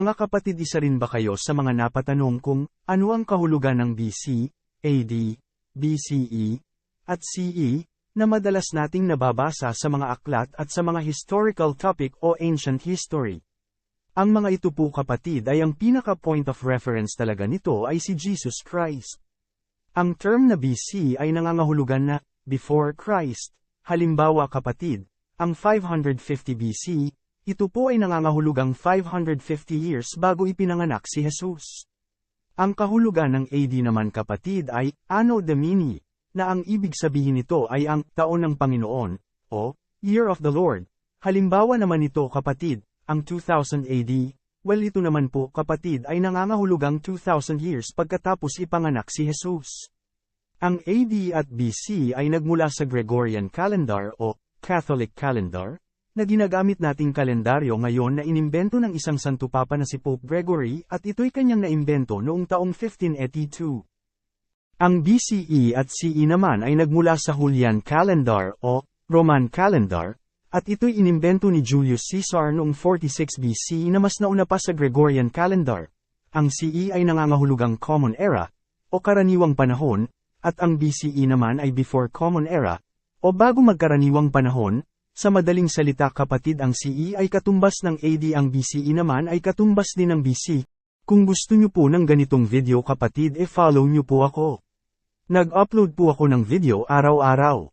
Mga kapatid, isa rin ba kayo sa mga napatanong kung ano ang kahulugan ng BC, AD, BCE, at CE, na madalas nating nababasa sa mga aklat at sa mga historical topic o ancient history? Ang mga ito po kapatid ay ang pinaka-point of reference talaga nito ay si Jesus Christ. Ang term na BC ay nangangahulugan na before Christ. Halimbawa kapatid, ang 550 BC, ito po ay nangangahulugang 550 years bago ipinanganak si Jesus. Ang kahulugan ng AD naman kapatid ay Anno Domini, na ang ibig sabihin nito ay ang taon ng Panginoon, o Year of the Lord. Halimbawa naman ito kapatid, ang 2000 AD, well ito naman po kapatid ay nangangahulugang 2000 years pagkatapos ipanganak si Jesus. Ang AD at BC ay nagmula sa Gregorian calendar o Catholic calendar, na ginagamit nating kalendaryo ngayon na inimbento ng isang santo papa na si Pope Gregory at ito'y kanyang naimbento noong taong 1582. Ang BCE at CE naman ay nagmula sa Julian calendar o Roman calendar, at ito'y inimbento ni Julius Caesar noong 46 BC na mas nauna pa sa Gregorian calendar. Ang CE ay nangangahulugang Common Era, o karaniwang panahon, at ang BCE naman ay Before Common Era, o bago magkaraniwang panahon. Sa madaling salita kapatid, ang CE ay katumbas ng AD, ang BCE naman ay katumbas din ng BC. Kung gusto nyo po ng ganitong video kapatid, follow nyo po ako. Nag-upload po ako ng video araw-araw.